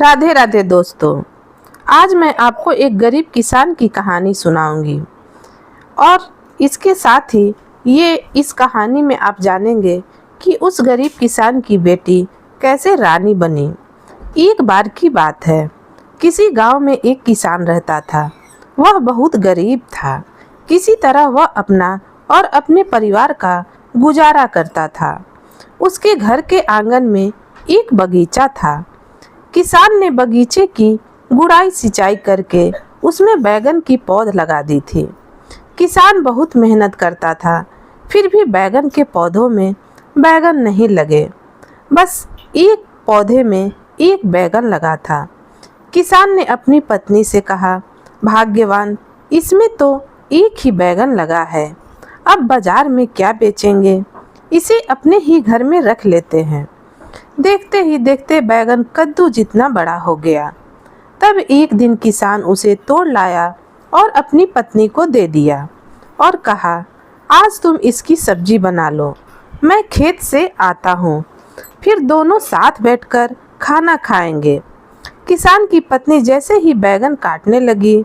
राधे राधे दोस्तों। आज मैं आपको एक गरीब किसान की कहानी सुनाऊंगी और इसके साथ ही इस कहानी में आप जानेंगे कि उस गरीब किसान की बेटी कैसे रानी बनी। एक बार की बात है, किसी गांव में एक किसान रहता था। वह बहुत गरीब था। किसी तरह वह अपना और अपने परिवार का गुजारा करता था। उसके घर के आंगन में एक बगीचा था। किसान ने बगीचे की गुड़ाई सिंचाई करके उसमें बैगन की पौध लगा दी थी। किसान बहुत मेहनत करता था, फिर भी बैगन के पौधों में बैगन नहीं लगे। बस एक पौधे में एक बैगन लगा था। किसान ने अपनी पत्नी से कहा, भाग्यवान, इसमें तो एक ही बैगन लगा है। अब बाजार में क्या बेचेंगे, इसे अपने ही घर में रख लेते हैं। देखते ही देखते बैगन कद्दू जितना बड़ा हो गया। तब एक दिन किसान उसे तोड़ लाया और अपनी पत्नी को दे दिया और कहा, आज तुम इसकी सब्जी बना लो, मैं खेत से आता हूँ, फिर दोनों साथ बैठकर खाना खाएंगे। किसान की पत्नी जैसे ही बैगन काटने लगी,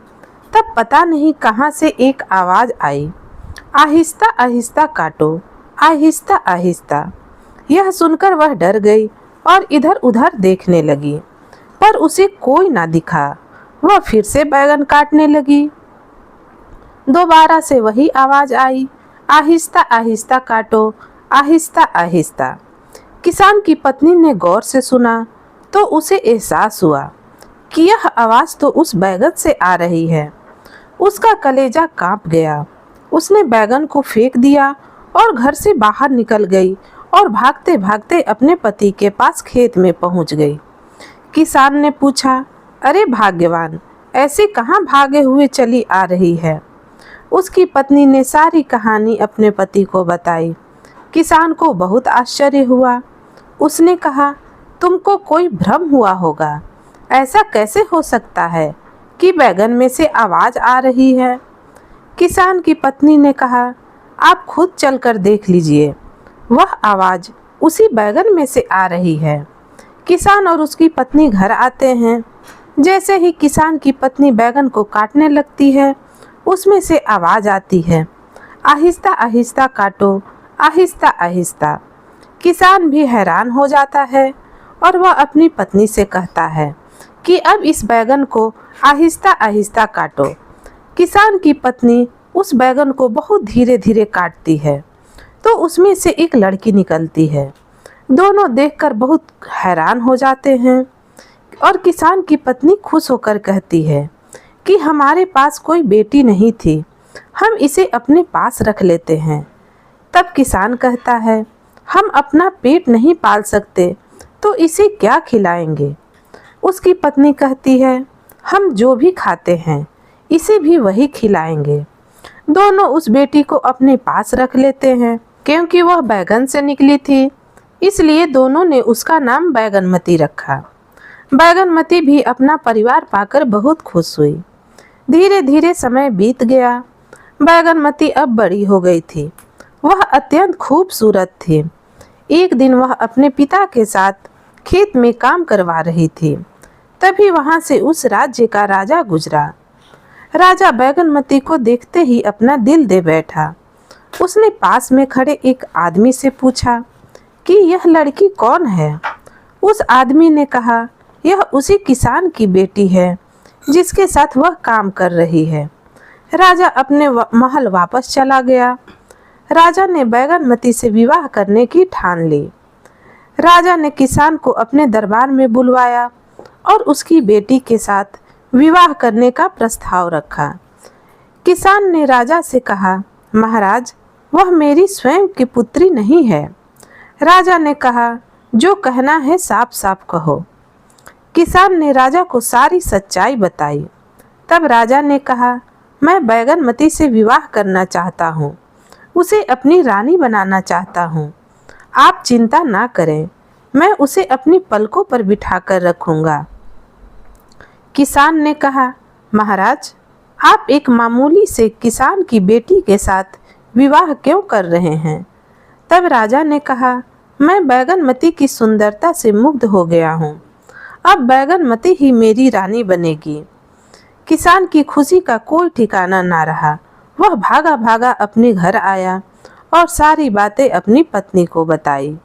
तब पता नहीं कहाँ से एक आवाज़ आई, आहिस्ता आहिस्ता काटो, आहिस्ता आहिस्ता। यह सुनकर वह डर गई और इधर उधर देखने लगी, पर उसे कोई ना दिखा। वह फिर से बैगन काटने लगी। दोबारा से वही आवाज आई, आहिस्ता आहिस्ता काटो, आहिस्ता आहिस्ता। किसान की पत्नी ने गौर से सुना तो उसे एहसास हुआ कि यह आवाज तो उस बैगन से आ रही है। उसका कलेजा कांप गया। उसने बैगन को फेंक दिया और घर से बाहर निकल गई और भागते भागते अपने पति के पास खेत में पहुंच गई। किसान ने पूछा, अरे भाग्यवान, ऐसे कहाँ भागे हुए चली आ रही है। उसकी पत्नी ने सारी कहानी अपने पति को बताई। किसान को बहुत आश्चर्य हुआ। उसने कहा, तुमको कोई भ्रम हुआ होगा। ऐसा कैसे हो सकता है कि बैगन में से आवाज़ आ रही है। किसान की पत्नी ने कहा, आप खुद चलकर देख लीजिए, वह आवाज़ उसी बैगन में से आ रही है। किसान और उसकी पत्नी घर आते हैं। जैसे ही किसान की पत्नी बैगन को काटने लगती है, उसमें से आवाज़ आती है, आहिस्ता आहिस्ता काटो, आहिस्ता आहिस्ता। किसान भी हैरान हो जाता है और वह अपनी पत्नी से कहता है कि अब इस बैगन को आहिस्ता आहिस्ता काटो। किसान की पत्नी उस बैगन को बहुत धीरे धीरे काटती है तो उसमें से एक लड़की निकलती है। दोनों देखकर बहुत हैरान हो जाते हैं और किसान की पत्नी खुश होकर कहती है कि हमारे पास कोई बेटी नहीं थी, हम इसे अपने पास रख लेते हैं। तब किसान कहता है, हम अपना पेट नहीं पाल सकते तो इसे क्या खिलाएंगे। उसकी पत्नी कहती है, हम जो भी खाते हैं इसे भी वही खिलाएंगे। दोनों उस बेटी को अपने पास रख लेते हैं। क्योंकि वह बैगन से निकली थी, इसलिए दोनों ने उसका नाम बैगनमती रखा। बैगनमती भी अपना परिवार पाकर बहुत खुश हुई। धीरे धीरे समय बीत गया। बैगनमती अब बड़ी हो गई थी। वह अत्यंत खूबसूरत थी। एक दिन वह अपने पिता के साथ खेत में काम करवा रही थी। तभी वहां से उस राज्य का राजा गुजरा। राजा बैगनमती को देखते ही अपना दिल दे बैठा। उसने पास में खड़े एक आदमी से पूछा कि यह लड़की कौन है। उस आदमी ने कहा, यह उसी किसान की बेटी है जिसके साथ वह काम कर रही है। राजा अपने महल वापस चला गया। राजा ने बैगनमती से विवाह करने की ठान ली। राजा ने किसान को अपने दरबार में बुलवाया और उसकी बेटी के साथ विवाह करने का प्रस्ताव रखा। किसान ने राजा से कहा, महाराज, वह मेरी स्वयं की पुत्री नहीं है। राजा ने कहा, जो कहना है साफ साफ कहो। किसान ने राजा को सारी सच्चाई बताई। तब राजा ने कहा, मैं बैगनमती से विवाह करना चाहता हूँ, उसे अपनी रानी बनाना चाहता हूँ। आप चिंता ना करें, मैं उसे अपनी पलकों पर बिठाकर रखूँगा। किसान ने कहा, महाराज, आप एक मामूली से किसान की बेटी के साथ विवाह क्यों कर रहे हैं। तब राजा ने कहा, मैं बैगनमती की सुंदरता से मुग्ध हो गया हूँ। अब बैगनमती ही मेरी रानी बनेगी। किसान की खुशी का कोई ठिकाना ना रहा। वह भागा भागा अपने घर आया और सारी बातें अपनी पत्नी को बताई।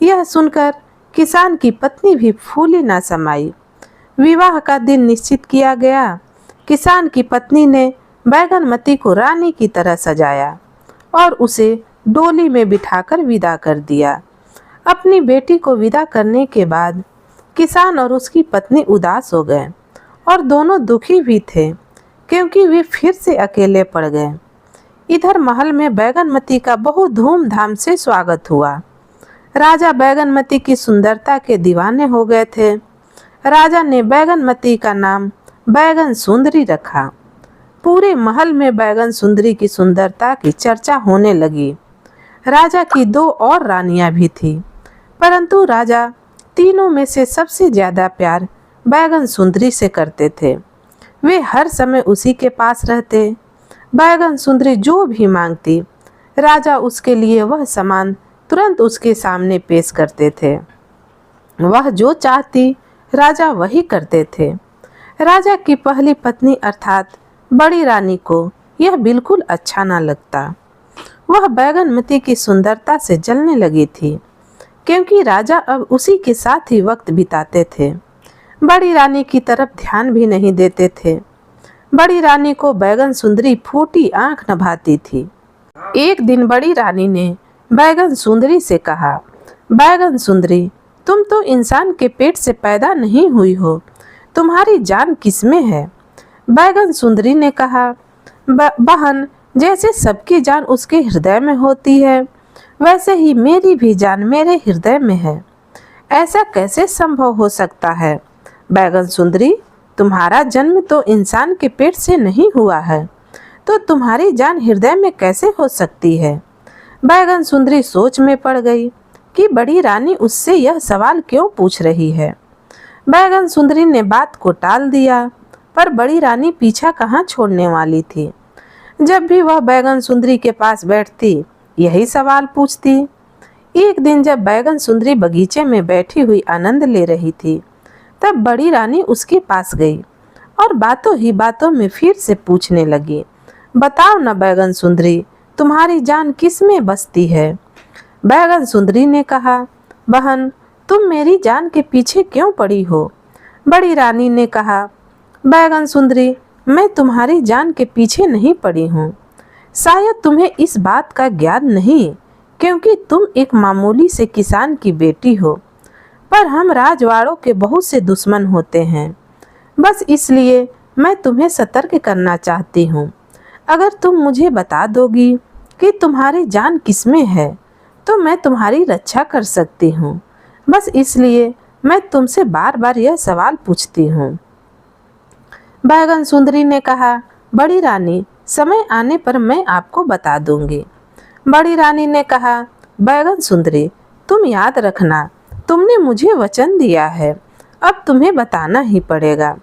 यह सुनकर किसान की पत्नी भी फूली ना समाई। विवाह का दिन निश्चित किया गया। किसान की पत्नी ने बैगनमती को रानी की तरह सजाया और उसे डोली में बिठाकर विदा कर दिया। अपनी बेटी को विदा करने के बाद किसान और उसकी पत्नी उदास हो गए और दोनों दुखी भी थे, क्योंकि वे फिर से अकेले पड़ गए। इधर महल में बैगनमती का बहुत धूमधाम से स्वागत हुआ। राजा बैगनमती की सुंदरता के दीवाने हो गए थे। राजा ने बैगनमती का नाम बैगन सुंदरी रखा। पूरे महल में बैगन सुंदरी की सुंदरता की चर्चा होने लगी। राजा की 2 और रानियां भी थीं, परंतु राजा तीनों में से सबसे ज्यादा प्यार बैगन सुंदरी से करते थे। वे हर समय उसी के पास रहते। बैगन सुंदरी जो भी मांगती, राजा उसके लिए वह सामान तुरंत उसके सामने पेश करते थे। वह जो चाहती, राजा वही करते थे। राजा की पहली पत्नी अर्थात बड़ी रानी को यह बिल्कुल अच्छा ना लगता। वह बैगनमती की सुंदरता से जलने लगी थी, क्योंकि राजा अब उसी के साथ ही वक्त बिताते थे। बड़ी रानी की तरफ ध्यान भी नहीं देते थे। बड़ी रानी को बैगन सुंदरी फूटी आंख नभाती थी। एक दिन बड़ी रानी ने बैगन सुंदरी से कहा, बैगन सुंदरी, तुम तो इंसान के पेट से पैदा नहीं हुई हो, तुम्हारी जान किसमें है? बैगन सुंदरी ने कहा, बहन, जैसे सबकी जान उसके हृदय में होती है, वैसे ही मेरी भी जान मेरे हृदय में है। ऐसा कैसे संभव हो सकता है? बैगन सुंदरी, तुम्हारा जन्म तो इंसान के पेट से नहीं हुआ है, तो तुम्हारी जान हृदय में कैसे हो सकती है? बैगन सुंदरी सोच में पड़ गई कि बड़ी रानी उससे यह सवाल क्यों पूछ रही है। बैगन सुंदरी ने बात को टाल दिया, पर बड़ी रानी पीछा कहाँ छोड़ने वाली थी। जब भी वह बैगन सुंदरी के पास बैठती, यही सवाल पूछती। एक दिन जब बैगन सुंदरी बगीचे में बैठी हुई आनंद ले रही थी, तब बड़ी रानी उसके पास गई और बातों ही बातों में फिर से पूछने लगी, बताओ न बैगन सुंदरी, तुम्हारी जान किस में बसती है? बैगन सुंदरी ने कहा, बहन, तुम मेरी जान के पीछे क्यों पड़ी हो? बड़ी रानी ने कहा, बैगन सुंदरी, मैं तुम्हारी जान के पीछे नहीं पड़ी हूँ। शायद तुम्हें इस बात का ज्ञान नहीं, क्योंकि तुम एक मामूली से किसान की बेटी हो, पर हम राजवाड़ों के बहुत से दुश्मन होते हैं। बस इसलिए मैं तुम्हें सतर्क करना चाहती हूँ। अगर तुम मुझे बता दोगी कि तुम्हारी जान किसमें है, तो मैं तुम्हारी रक्षा कर सकती हूँ। बस इसलिए मैं तुमसे बार बार यह सवाल पूछती हूँ। बैगन सुंदरी ने कहा, बड़ी रानी, समय आने पर मैं आपको बता दूंगी। बड़ी रानी ने कहा, बैगन सुंदरी, तुम याद रखना, तुमने मुझे वचन दिया है, अब तुम्हें बताना ही पड़ेगा।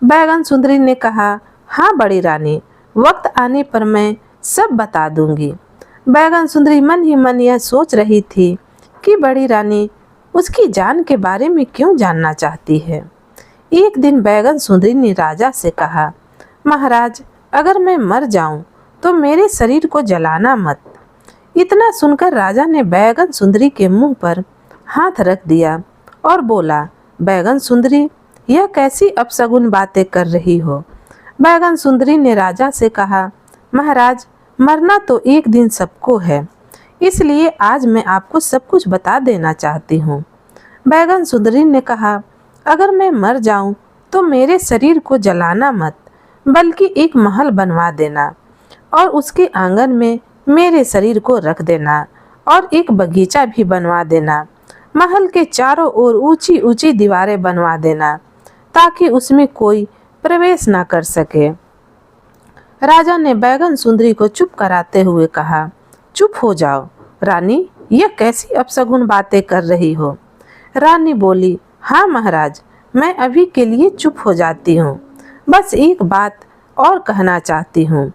बैगन सुंदरी ने कहा, हाँ बड़ी रानी, वक्त आने पर मैं सब बता दूंगी। बैगन सुंदरी मन ही मन यह सोच रही थी कि बड़ी रानी उसकी जान के बारे में क्यों जानना चाहती है। एक दिन बैगन सुंदरी ने राजा से कहा, महाराज, अगर मैं मर जाऊं तो मेरे शरीर को जलाना मत। इतना सुनकर राजा ने बैगन सुंदरी के मुंह पर हाथ रख दिया और बोला, बैगन सुंदरी, यह कैसी अपशगुन बातें कर रही हो? बैगन सुंदरी ने राजा से कहा, महाराज, मरना तो एक दिन सबको है, इसलिए आज मैं आपको सब कुछ बता देना चाहती हूँ। बैगन सुंदरी ने कहा, अगर मैं मर जाऊं तो मेरे शरीर को जलाना मत, बल्कि एक महल बनवा देना और उसके आंगन में मेरे शरीर को रख देना और एक बगीचा भी बनवा देना। महल के चारों ओर ऊंची ऊंची दीवारें बनवा देना, ताकि उसमें कोई प्रवेश ना कर सके। राजा ने बैगन सुंदरी को चुप कराते हुए कहा, चुप हो जाओ रानी, यह कैसी अपशगुन बातें कर रही हो? रानी बोली, हाँ महाराज, मैं अभी के लिए चुप हो जाती हूँ। बस एक बात और कहना चाहती हूँ।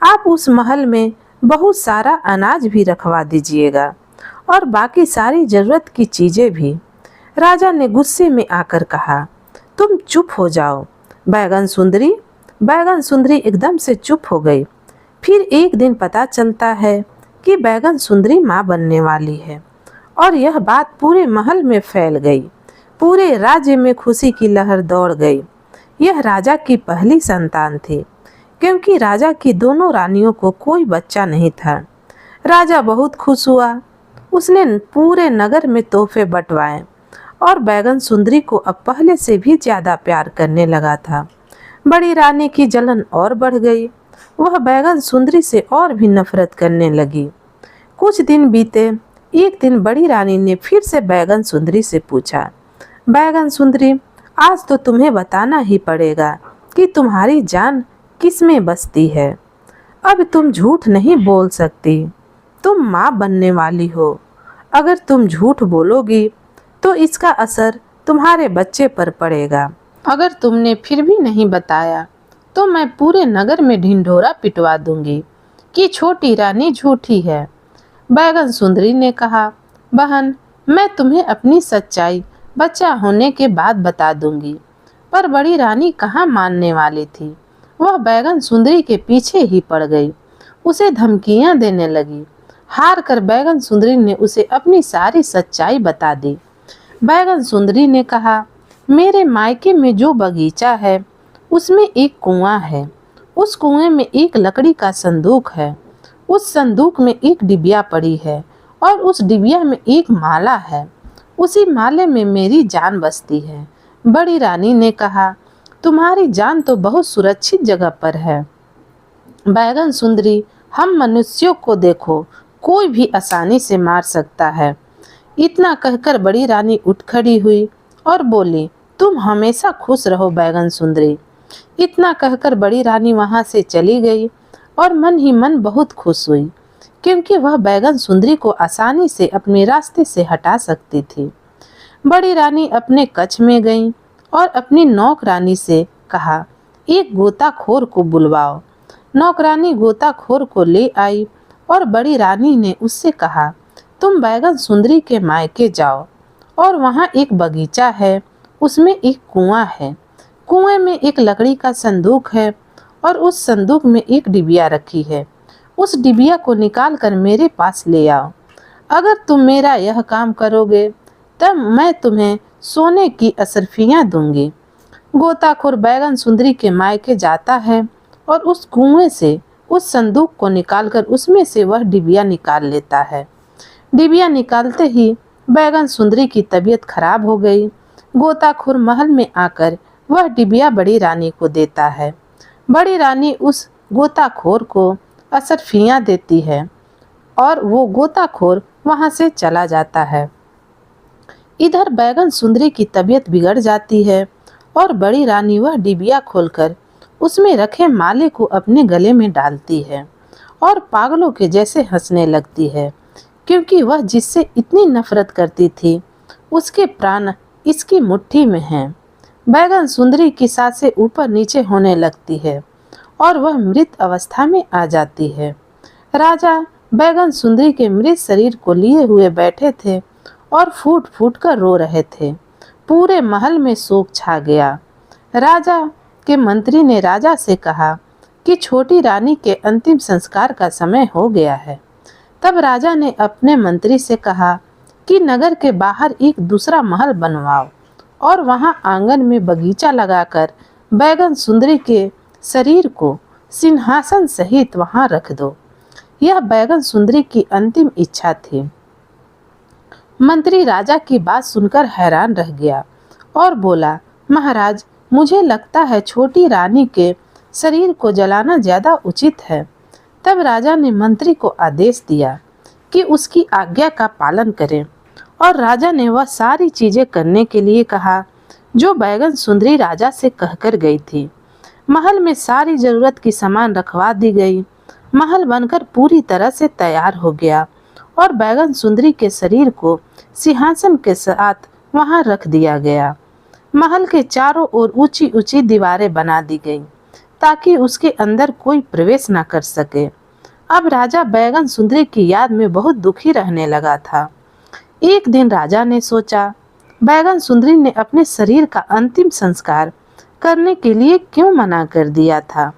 आप उस महल में बहुत सारा अनाज भी रखवा दीजिएगा और बाकी सारी ज़रूरत की चीज़ें भी। राजा ने गुस्से में आकर कहा, तुम चुप हो जाओ बैगन सुंदरी। बैगन सुंदरी एकदम से चुप हो गई। फिर एक दिन पता चलता है कि बैगन सुंदरी माँ बनने वाली है और यह बात पूरे महल में फैल गई। पूरे राज्य में खुशी की लहर दौड़ गई। यह राजा की पहली संतान थी, क्योंकि राजा की दोनों रानियों को कोई बच्चा नहीं था। राजा बहुत खुश हुआ। उसने पूरे नगर में तोहफे बंटवाए और बैगन सुंदरी को अब पहले से भी ज़्यादा प्यार करने लगा था। बड़ी रानी की जलन और बढ़ गई। वह बैगन सुंदरी से और भी नफरत करने लगी। कुछ दिन बीते। एक दिन बड़ी रानी ने फिर से बैगन सुंदरी से पूछा, बैगन सुंदरी, आज तो तुम्हें बताना ही पड़ेगा कि तुम्हारी जान किस में बसती है। अब तुम झूठ नहीं बोल सकती। तुम माँ बनने वाली हो। अगर तुम झूठ बोलोगी तो इसका असर तुम्हारे बच्चे पर पड़ेगा। अगर तुमने फिर भी नहीं बताया तो मैं पूरे नगर में ढिंढोरा पिटवा दूंगी कि छोटी रानी झूठी है। बैगन सुंदरी ने कहा, बहन, मैं तुम्हें अपनी सच्चाई बच्चा होने के बाद बता दूंगी। पर बड़ी रानी कहाँ मानने वाली थी। वह बैगन सुंदरी के पीछे ही पड़ गई। उसे धमकियां देने लगी। हार कर बैगन सुंदरी ने उसे अपनी सारी सच्चाई बता दी। बैगन सुंदरी ने कहा, मेरे मायके में जो बगीचा है उसमें एक कुआं है। उस कुएं में एक लकड़ी का संदूक है। उस संदूक में एक डिबिया पड़ी है और उस डिबिया में एक माला है। उसी माले में मेरी जान बसती है। बड़ी रानी ने कहा, तुम्हारी जान तो बहुत सुरक्षित जगह पर है। बैगन सुंदरी, हम मनुष्यों को देखो, कोई भी आसानी से मार सकता है। इतना कहकर बड़ी रानी उठ खड़ी हुई और बोली, तुम हमेशा खुश रहो बैगन सुंदरी। इतना कहकर बड़ी रानी वहां से चली गई और मन ही मन बहुत खुश हुई, क्योंकि वह बैगन सुंदरी को आसानी से अपने रास्ते से हटा सकती थी। बड़ी रानी अपने कक्ष में गई और अपनी नौकरानी से कहा, एक गोताखोर को बुलवाओ। नौकरानी गोताखोर को ले आई और बड़ी रानी ने उससे कहा, तुम बैगन सुंदरी के मायके जाओ और वहाँ एक बगीचा है, उसमें एक कुआं है। कुएं में एक लकड़ी का संदूक है और उस संदूक में एक डिबिया रखी है। उस डिबिया को निकाल कर मेरे पास ले आओ। अगर तुम मेरा यह काम करोगे तब मैं तुम्हें सोने की अशर्फियाँ दूंगी। गोताखोर बैगन सुंदरी के मायके जाता है और उस कुएं से उस संदूक को निकालकर उसमें से वह डिबिया निकाल लेता है। डिबिया निकालते ही बैगन सुंदरी की तबीयत खराब हो गई। गोताखोर महल में आकर वह डिबिया बड़ी रानी को देता है। बड़ी रानी उस गोताखोर को अशर्फियाँ देती है और वो गोताखोर वहाँ से चला जाता है। इधर बैगन सुंदरी की तबीयत बिगड़ जाती है और बड़ी रानी वह डिबिया खोलकर उसमें रखे माले को अपने गले में डालती है और पागलों के जैसे हंसने लगती है, क्योंकि वह जिससे इतनी नफरत करती थी उसके प्राण इसकी मुट्ठी में हैं। बैगन सुंदरी की सांसें ऊपर नीचे होने लगती है और वह मृत अवस्था में आ जाती है। राजा बैगन सुंदरी के मृत शरीर को लिए हुए बैठे थे और फूट फूट कर रो रहे थे। पूरे महल में शोक छा गया। राजा के मंत्री ने राजा से कहा कि छोटी रानी के अंतिम संस्कार का समय हो गया है। तब राजा ने अपने मंत्री से कहा कि नगर के बाहर एक दूसरा महल बनवाओ और वहां आंगन में बगीचा लगाकर बैगन सुंदरी के शरीर को सिंहासन सहित वहां रख दो। यह बैगन सुंदरी की अंतिम इच्छा थी। मंत्री राजा की बात सुनकर हैरान रह गया और बोला, महाराज, मुझे लगता है छोटी रानी के शरीर को जलाना ज्यादा उचित है। तब राजा ने मंत्री को आदेश दिया कि उसकी आज्ञा का पालन करें और राजा ने वह सारी चीजें करने के लिए कहा जो बैगन सुंदरी राजा से कहकर गई थी। महल में सारी जरूरत की सामान रखवा दी गई। महल बनकर पूरी तरह से तैयार हो गया और बैगन सुंदरी के शरीर को सिंहासन के साथ वहां रख दिया गया। महल के चारों ओर ऊंची ऊंची दीवारें बना दी गईं ताकि उसके अंदर कोई प्रवेश न कर सके। अब राजा बैगन सुंदरी की याद में बहुत दुखी रहने लगा था। एक दिन राजा ने सोचा, बैगन सुंदरी ने अपने शरीर का अंतिम संस्कार करने के लिए क्यों मना कर दिया था?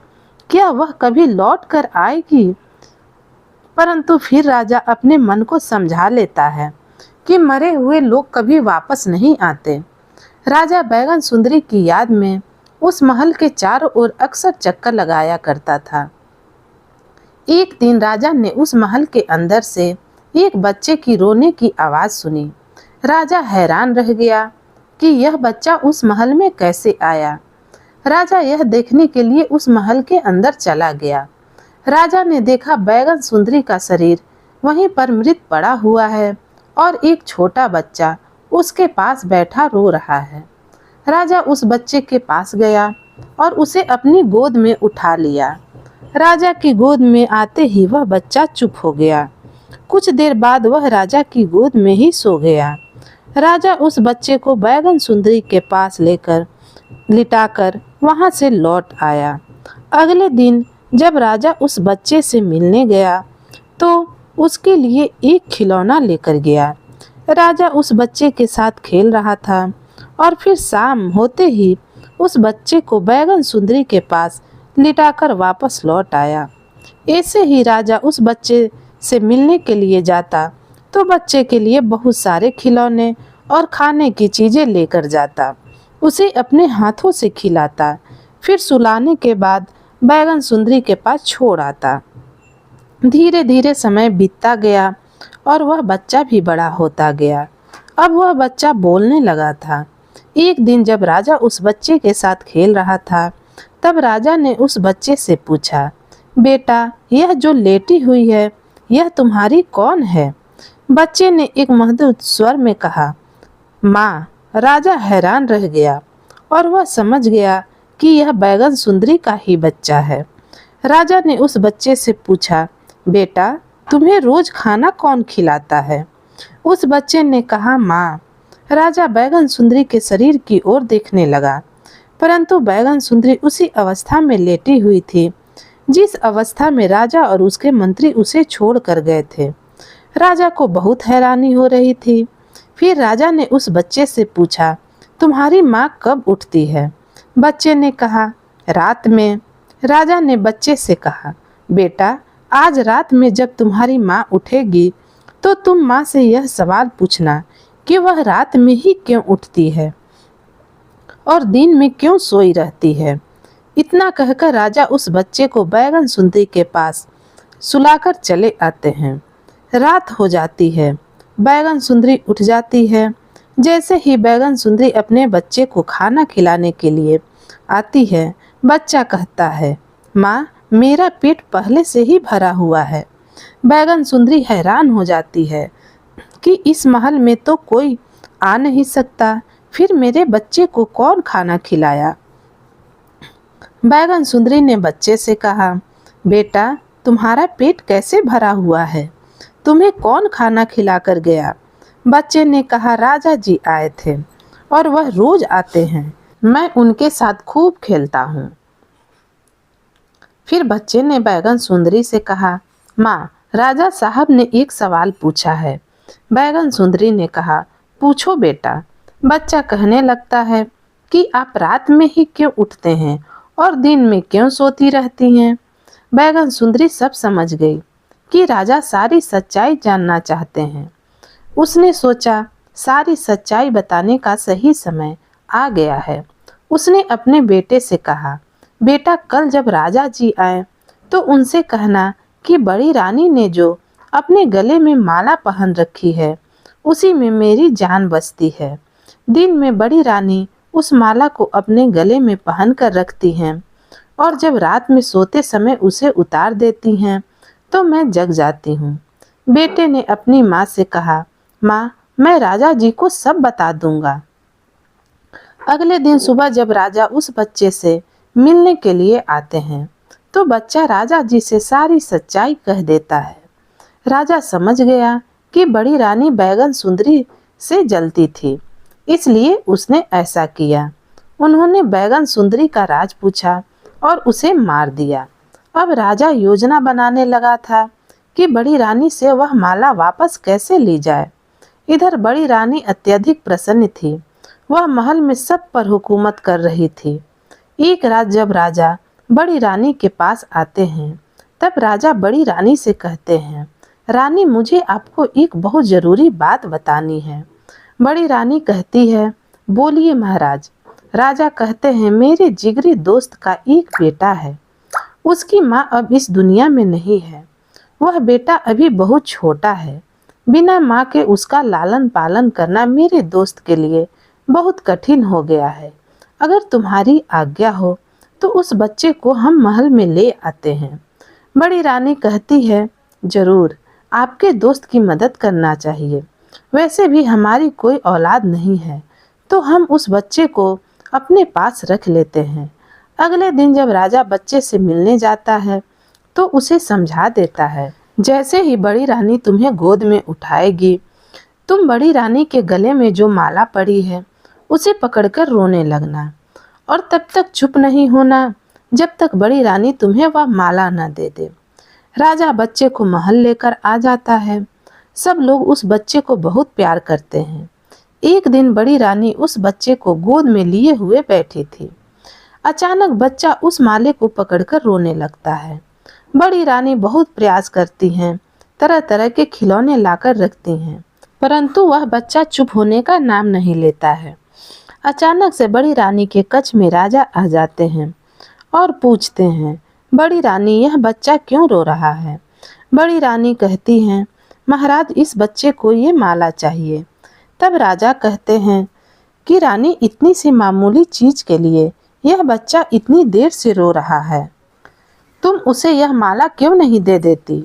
क्या वह कभी लौट कर आएगी? परंतु फिर राजा अपने मन को समझा लेता है कि मरे हुए लोग कभी वापस नहीं आते। राजा बैगन सुंदरी की याद में उस महल के चारों ओर अक्सर चक्कर लगाया करता था। एक दिन राजा ने उस महल के अंदर से एक बच्चे की रोने की आवाज़ सुनी। राजा हैरान रह गया कि यह बच्चा उस महल में कैसे आया। राजा यह देखने के लिए उस महल के अंदर चला गया। राजा ने देखा बैगन सुंदरी का शरीर वहीं पर मृत पड़ा हुआ है और एक छोटा बच्चा उसके पास बैठा रो रहा है। राजा उस बच्चे के पास गया और उसे अपनी गोद में उठा लिया। राजा की गोद में आते ही वह बच्चा चुप हो गया। कुछ देर बाद वह राजा की गोद में ही सो गया। राजा उस बच्चे को बैगन सुंदरी के पास लेकर लिटाकर वहां से लौट आया। अगले दिन जब राजा उस बच्चे से मिलने गया तो उसके लिए एक खिलौना लेकर गया। राजा उस बच्चे के साथ खेल रहा था और फिर शाम होते ही उस बच्चे को बैगन सुंदरी के पास लिटाकर वापस लौट आया। ऐसे ही राजा उस बच्चे से मिलने के लिए जाता तो बच्चे के लिए बहुत सारे खिलौने और खाने की चीज़ें लेकर जाता, उसे अपने हाथों से खिलाता, फिर सुलाने के बाद बैगन सुंदरी के पास छोड़ आता। धीरे धीरे समय बीतता गया और वह बच्चा भी बड़ा होता गया। अब वह बच्चा बोलने लगा था। एक दिन जब राजा उस बच्चे के साथ खेल रहा था तब राजा ने उस बच्चे से पूछा, बेटा यह जो लेटी हुई है यह तुम्हारी कौन है? बच्चे ने एक मधुर स्वर में कहा, माँ। राजा हैरान रह गया और वह समझ गया कि यह बैगन सुंदरी का ही बच्चा है। राजा ने उस बच्चे से पूछा, बेटा तुम्हें रोज खाना कौन खिलाता है? उस बच्चे ने कहा, माँ। राजा बैगन सुंदरी के शरीर की ओर देखने लगा, परंतु बैगन सुंदरी उसी अवस्था में लेटी हुई थी जिस अवस्था में राजा और उसके मंत्री उसे छोड़ कर गए थे। राजा को बहुत हैरानी हो रही थी। फिर राजा ने उस बच्चे से पूछा, तुम्हारी माँ कब उठती है? बच्चे ने कहा, रात में। राजा ने बच्चे से कहा, बेटा आज रात में जब तुम्हारी माँ उठेगी तो तुम माँ से यह सवाल पूछना कि वह रात में ही क्यों उठती है और दिन में क्यों सोई रहती है। इतना कहकर राजा उस बच्चे को बैगन सुंदरी के पास सुलाकर चले आते हैं। रात हो जाती है, बैगन सुंदरी उठ जाती है। जैसे ही बैगन सुंदरी अपने बच्चे को खाना खिलाने के लिए आती है, बच्चा कहता है, माँ मेरा पेट पहले से ही भरा हुआ है। बैगन सुंदरी हैरान हो जाती है कि इस महल में तो कोई आ नहीं सकता, फिर मेरे बच्चे को कौन खाना खिलाया? बैगन सुंदरी ने बच्चे से कहा, बेटा तुम्हारा पेट कैसे भरा हुआ है? तुम्हें कौन खाना खिलाकर गया? बच्चे ने कहा, राजा जी आए थे और वह रोज आते हैं, मैं उनके साथ खूब खेलता हूँ। फिर बच्चे ने बैगन सुंदरी से कहा, माँ राजा साहब ने एक सवाल पूछा है। बैगन सुंदरी ने कहा, पूछो बेटा। बच्चा कहने लगता है कि आप रात में ही क्यों उठते हैं और दिन में क्यों सोती रहती हैं? बैगन सुंदरी सब समझ गई कि राजा सारी सच्चाई जानना चाहते हैं। उसने सोचा सारी सच्चाई बताने का सही समय आ गया है। उसने अपने बेटे से कहा, बेटा कल जब राजा जी आए तो उनसे कहना कि बड़ी रानी ने जो अपने गले में माला पहन रखी है उसी में मेरी जान बसती है। दिन में बड़ी रानी उस माला को अपने गले में पहन कर रखती हैं और जब रात में सोते समय उसे उतार देती हैं तो मैं जग जाती हूँ। बेटे ने अपनी माँ से कहा, माँ मैं राजा जी को सब बता दूंगा। अगले दिन सुबह जब राजा उस बच्चे से मिलने के लिए आते हैं तो बच्चा राजा जी से सारी सच्चाई कह देता है। राजा समझ गया कि बड़ी रानी बैगन सुंदरी से जलती थी, इसलिए उसने ऐसा किया। उन्होंने बैगन सुंदरी का राज पूछा और उसे मार दिया। अब राजा योजना बनाने लगा था कि बड़ी रानी से वह माला वापस कैसे ली जाए। इधर बड़ी रानी अत्यधिक प्रसन्न थी। वह महल में सब पर हुकूमत कर रही थी। एक रात जब राजा बड़ी रानी के पास आते हैं, तब राजा बड़ी रानी से कहते हैं, रानी मुझे आपको एक बहुत ज़रूरी बात बतानी है। बड़ी रानी कहती है, बोलिए महाराज। राजा कहते हैं, मेरे जिगरी दोस्त का एक बेटा है। उसकी माँ अब इस दुनिया में नहीं है। वह बेटा अभी बहुत छोटा है। बिना माँ के उसका लालन पालन करना मेरे दोस्त के लिए बहुत कठिन हो गया है। अगर तुम्हारी आज्ञा हो तो उस बच्चे को हम महल में ले आते हैं। बड़ी रानी कहती है, जरूर, आपके दोस्त की मदद करना चाहिए। वैसे भी हमारी कोई औलाद नहीं है, तो हम उस बच्चे को अपने पास रख लेते हैं। अगले दिन जब राजा बच्चे से मिलने जाता है तो उसे समझा देता है, जैसे ही बड़ी रानी तुम्हें गोद में उठाएगी, तुम बड़ी रानी के गले में जो माला पड़ी है उसे पकड़कर रोने लगना, और तब तक चुप नहीं होना जब तक बड़ी रानी तुम्हें वह माला न दे दे। राजा बच्चे को महल लेकर आ जाता है। सब लोग उस बच्चे को बहुत प्यार करते हैं। एक दिन बड़ी रानी उस बच्चे को गोद में लिए हुए बैठी थी। अचानक बच्चा उस माले को पकड़कर रोने लगता है। बड़ी रानी बहुत प्रयास करती हैं, तरह तरह के खिलौने लाकर रखती हैं, परंतु वह बच्चा चुप होने का नाम नहीं लेता है। अचानक से बड़ी रानी के कक्ष में राजा आ जाते हैं और पूछते हैं, बड़ी रानी यह बच्चा क्यों रो रहा है? बड़ी रानी कहती हैं, महाराज इस बच्चे को ये माला चाहिए। तब राजा कहते हैं कि रानी इतनी सी मामूली चीज के लिए यह बच्चा इतनी देर से रो रहा है, तुम उसे यह माला क्यों नहीं दे देती?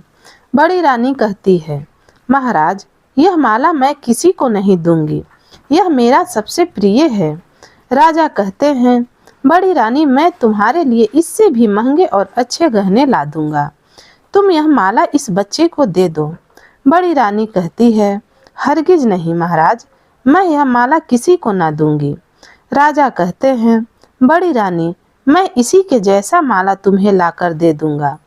बड़ी रानी कहती है, महाराज यह माला मैं किसी को नहीं दूंगी, यह मेरा सबसे प्रिय है। राजा कहते हैं, बड़ी रानी मैं तुम्हारे लिए इससे भी महंगे और अच्छे गहने ला दूंगा, तुम यह माला इस बच्चे को दे दो। बड़ी रानी कहती है, हरगिज नहीं महाराज, मैं यह माला किसी को ना दूंगी। राजा कहते हैं, बड़ी रानी मैं इसी के जैसा माला तुम्हें लाकर दे दूंगा,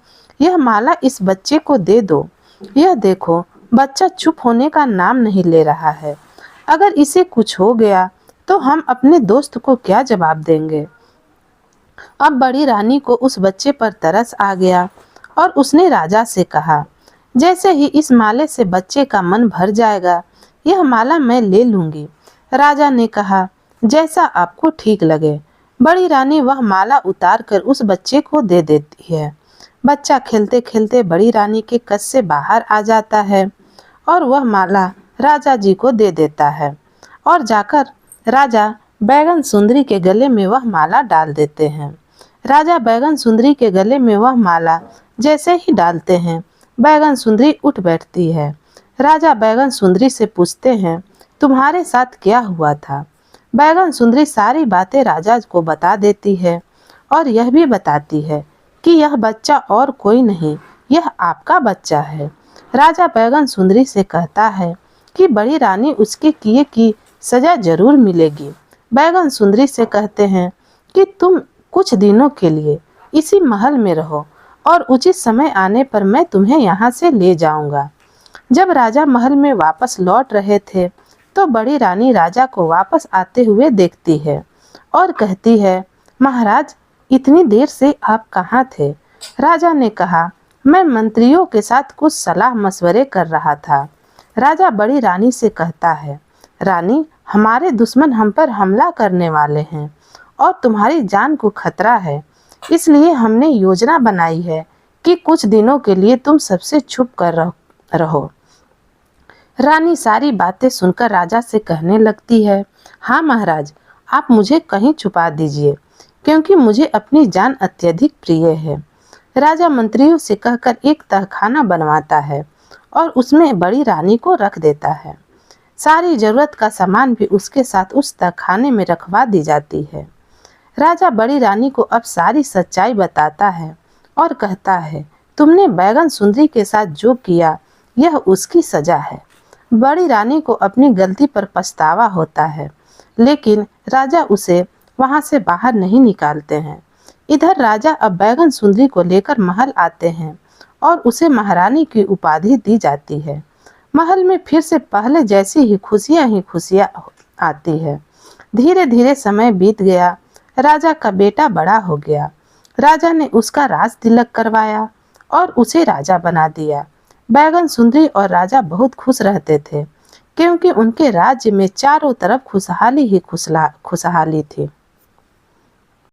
यह माला इस बच्चे को दे दो। यह देखो बच्चा चुप होने का नाम नहीं ले रहा है, अगर इसे कुछ हो गया तो हम अपने दोस्त को क्या जवाब देंगे? अब बड़ी रानी को उस बच्चे पर तरस आ गया और उसने राजा से कहा, जैसे ही इस माले से बच्चे का मन भर जाएगा यह माला मैं ले लूंगी। राजा ने कहा, जैसा आपको ठीक लगे। बड़ी रानी वह माला उतार कर उस बच्चे को दे देती है। बच्चा खेलते खेलते बड़ी रानी के कस से बाहर आ जाता है और वह माला राजा जी को दे देता है, और जाकर राजा बैगन सुंदरी के गले में वह माला डाल देते हैं। राजा बैगन सुंदरी के गले में वह माला जैसे ही डालते हैं, बैगन सुंदरी उठ बैठती है। राजा बैगन सुंदरी से पूछते हैं, तुम्हारे साथ क्या हुआ था? बैगन सुंदरी सारी बातें राजा को बता देती है और यह भी बताती है कि यह बच्चा और कोई नहीं, यह आपका बच्चा है। राजा बैगन सुंदरी से कहता है कि बड़ी रानी उसके किए की सजा जरूर मिलेगी। बैगन सुंदरी से कहते हैं कि तुम कुछ दिनों के लिए इसी महल में रहो और उचित समय आने पर मैं तुम्हें यहाँ से ले जाऊंगा। जब राजा महल में वापस लौट रहे थे तो बड़ी रानी राजा को वापस आते हुए देखती है और कहती है, महाराज इतनी देर से आप कहाँ थे? राजा ने कहा, मैं मंत्रियों के साथ कुछ सलाह मशवरे कर रहा था। राजा बड़ी रानी से कहता है, रानी हमारे दुश्मन हम पर हमला करने वाले हैं और तुम्हारी जान को खतरा है, इसलिए हमने योजना बनाई है कि कुछ दिनों के लिए तुम सबसे छुप कर रहो। रानी सारी बातें सुनकर राजा से कहने लगती है, हाँ महाराज आप मुझे कहीं छुपा दीजिए, क्योंकि मुझे अपनी जान अत्यधिक प्रिय है। राजा मंत्रियों से कहकर एक तहखाना बनवाता है और उसमें बड़ी रानी को रख देता है। सारी जरूरत का सामान भी उसके साथ उस तहखाने में रखवा दी जाती है। राजा बड़ी रानी को अब सारी सच्चाई बताता है और कहता है, तुमने बैगन सुंदरी के साथ जो किया यह उसकी सजा है। बड़ी रानी को अपनी गलती पर पछतावा होता है, लेकिन राजा उसे वहां से बाहर नहीं निकालते हैं। इधर राजा अब बैगन सुंदरी को लेकर महल आते हैं और उसे महारानी की उपाधि दी जाती है। महल में फिर से पहले जैसी ही खुशियां आती है। धीरे धीरे समय बीत गया। राजा का बेटा बड़ा हो गया। राजा ने उसका राज तिलक करवाया और उसे राजा बना दिया। बैगन सुंदरी और राजा बहुत खुश रहते थे, क्योंकि उनके राज्य में चारों तरफ खुशहाली ही खुशहाली थी।